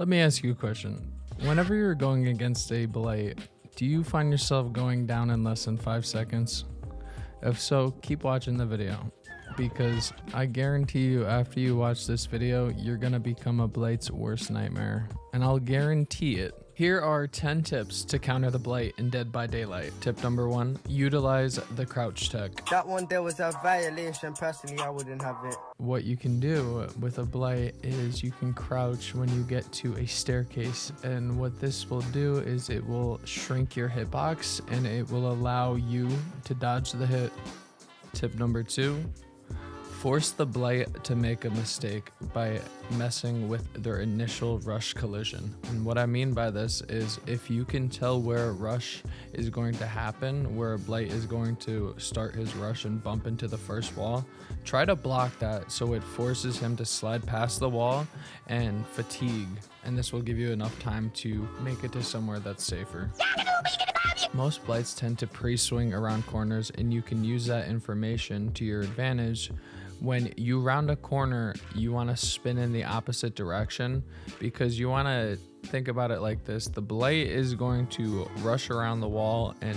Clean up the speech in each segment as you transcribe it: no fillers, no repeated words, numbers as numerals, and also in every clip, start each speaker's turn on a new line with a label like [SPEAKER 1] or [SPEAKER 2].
[SPEAKER 1] Let me ask you a question. Whenever you're going against a Blight, do you find yourself going down in less than 5 seconds? If so, keep watching the video, because I guarantee you after you watch this video, you're gonna become a Blight's worst nightmare, and I'll guarantee it. Here are 10 tips to counter the Blight in Dead by Daylight. Tip number 1, utilize the crouch tech.
[SPEAKER 2] That one there was a violation. Personally, I wouldn't have it.
[SPEAKER 1] What you can do with a Blight is you can crouch when you get to a staircase, and what this will do is it will shrink your hitbox and it will allow you to dodge the hit. Tip number 2, force the Blight to make a mistake by messing with their initial rush collision. And what I mean by this is if you can tell where a rush is going to happen, where a Blight is going to start his rush and bump into the first wall, try to block that so it forces him to slide past the wall and fatigue. And this will give you enough time to make it to somewhere that's safer. Most Blights tend to pre-swing around corners, and you can use that information to your advantage. When you round a corner, you want to spin in the opposite direction, because you want to think about it like this. The Blight is going to rush around the wall, and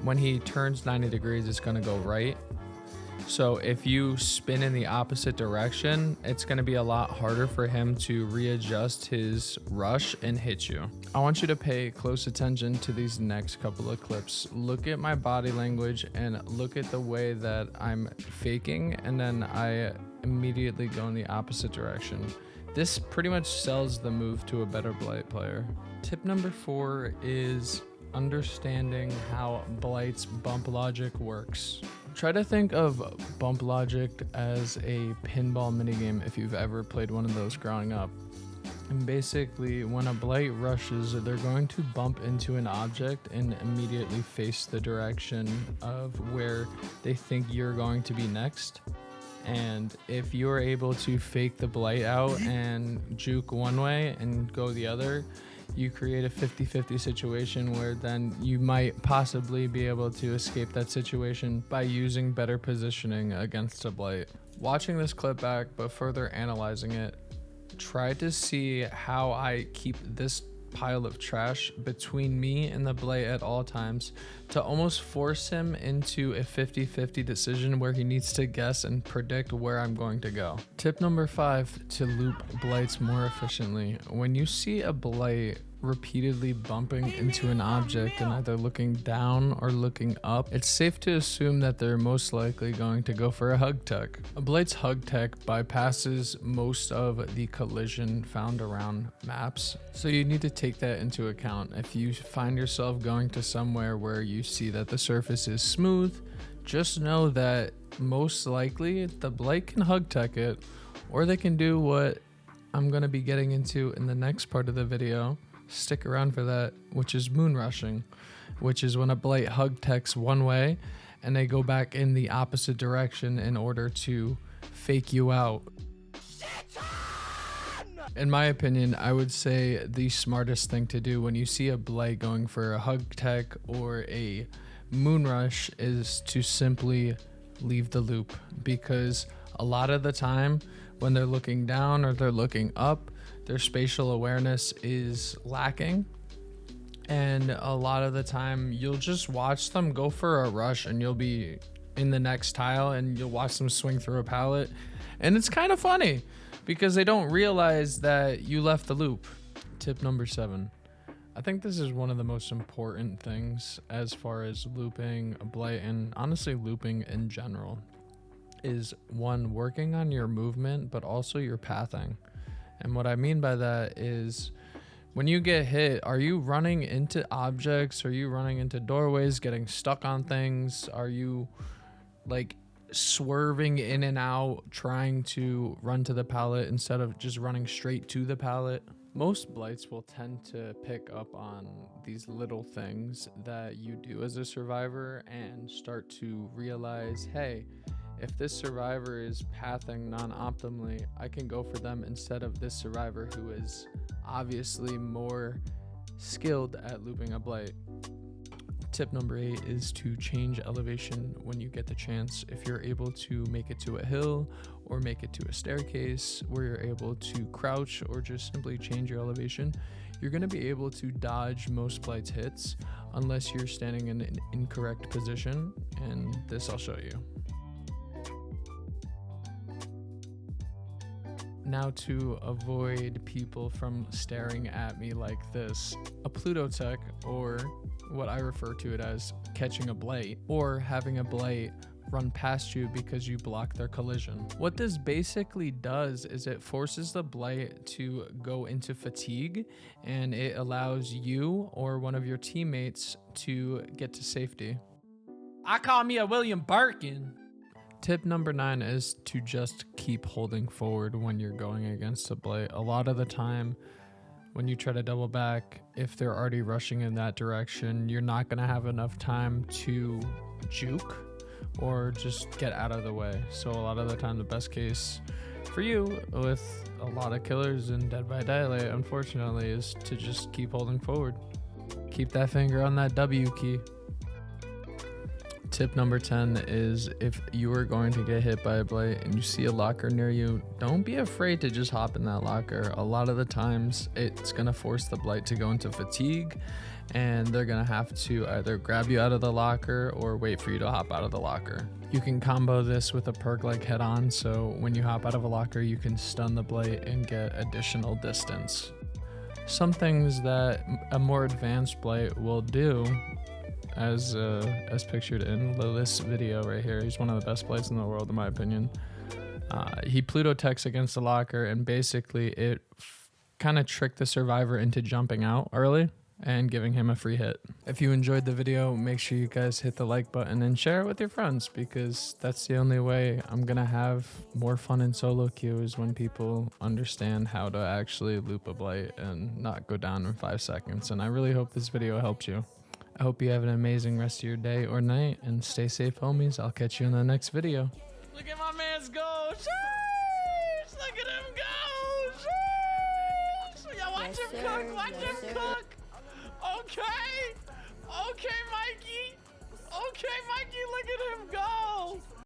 [SPEAKER 1] when he turns 90 degrees, it's going to go right. So if you spin in the opposite direction, it's going to be a lot harder for him to readjust his rush and hit you. I want you to pay close attention to these next couple of clips. Look at my body language and look at the way that I'm faking, and then I immediately go in the opposite direction. This pretty much sells the move to a better Blight player. Tip number 4 is understanding how Blight's bump logic works. Try to think of bump logic as a pinball minigame if you've ever played one of those growing up. And basically, when a Blight rushes, they're going to bump into an object and immediately face the direction of where they think you're going to be next. And if you're able to fake the Blight out and juke one way and go the other, you create a 50-50 situation where then you might possibly be able to escape that situation by using better positioning against a Blight. Watching this clip back, but further analyzing it, try to see how I keep this pile of trash between me and the Blight at all times to almost force him into a 50-50 decision where he needs to guess and predict where I'm going to go. Tip number 5, to loop Blights more efficiently. When you see a Blight repeatedly bumping into an object and either looking down or looking up, it's safe to assume that they're most likely going to go for a hug tech. A Blight's hug tech bypasses most of the collision found around maps, so you need to take that into account. If you find yourself going to somewhere where you see that the surface is smooth, just know that most likely the Blight can hug tech it, or they can do what I'm going to be getting into in the next part of the video. Stick around for that, which is moon rushing, which is when a Blight hug techs one way and they go back in the opposite direction in order to fake you out. In my opinion, I would say the smartest thing to do when you see a Blight going for a hug tech or a moon rush is to simply leave the loop, because a lot of the time when they're looking down or they're looking up, their spatial awareness is lacking, and a lot of the time you'll just watch them go for a rush and you'll be in the next tile and you'll watch them swing through a pallet, and it's kind of funny because they don't realize that you left the loop. Tip number 7. I think this is one of the most important things as far as looping a Blight, and honestly looping in general, is 1, working on your movement but also your pathing. And what I mean by that is when you get hit, are you running into objects? Are you running into doorways, getting stuck on things? Are you like swerving in and out, trying to run to the pallet instead of just running straight to the pallet? Most Blights will tend to pick up on these little things that you do as a survivor and start to realize, hey, if this survivor is pathing non-optimally, I can go for them instead of this survivor who is obviously more skilled at looping a Blight. Tip number 8 is to change elevation when you get the chance. If you're able to make it to a hill or make it to a staircase where you're able to crouch or just simply change your elevation, you're going to be able to dodge most Blight's hits unless you're standing in an incorrect position, and this I'll show you. Now, to avoid people from staring at me like this, a Pluto Tech, or what I refer to it as catching a Blight, or having a Blight run past you because you block their collision. What this basically does is it forces the Blight to go into fatigue, and it allows you or one of your teammates to get to safety. I call me a William Birkin. Tip number 9 is to just keep holding forward when you're going against a Blight. A lot of the time, when you try to double back, if they're already rushing in that direction, you're not going to have enough time to juke or just get out of the way. So a lot of the time, the best case for you with a lot of killers in Dead by Daylight, unfortunately, is to just keep holding forward. Keep that finger on that W key. Tip number 10 is, if you are going to get hit by a Blight and you see a locker near you, don't be afraid to just hop in that locker. A lot of the times it's going to force the Blight to go into fatigue, and they're going to have to either grab you out of the locker or wait for you to hop out of the locker. You can combo this with a perk like Head On, so when you hop out of a locker, you can stun the Blight and get additional distance. Some things that a more advanced Blight will do, as pictured in this video right here. He's one of the best Blights in the world, in my opinion. He Pluto Techs against the locker, and basically it kind of tricked the survivor into jumping out early and giving him a free hit. If you enjoyed the video, make sure you guys hit the like button and share it with your friends, because that's the only way I'm gonna have more fun in solo queues, when people understand how to actually loop a Blight and not go down in 5 seconds. And I really hope this video helped you. I hope you have an amazing rest of your day or night, and stay safe, homies. I'll catch you in the next video. Look at my man's goal. Sheesh! Look at him go. Sheesh! Yeah, watch him cook. Watch him cook. Okay. Okay, Mikey. Okay, Mikey, look at him go.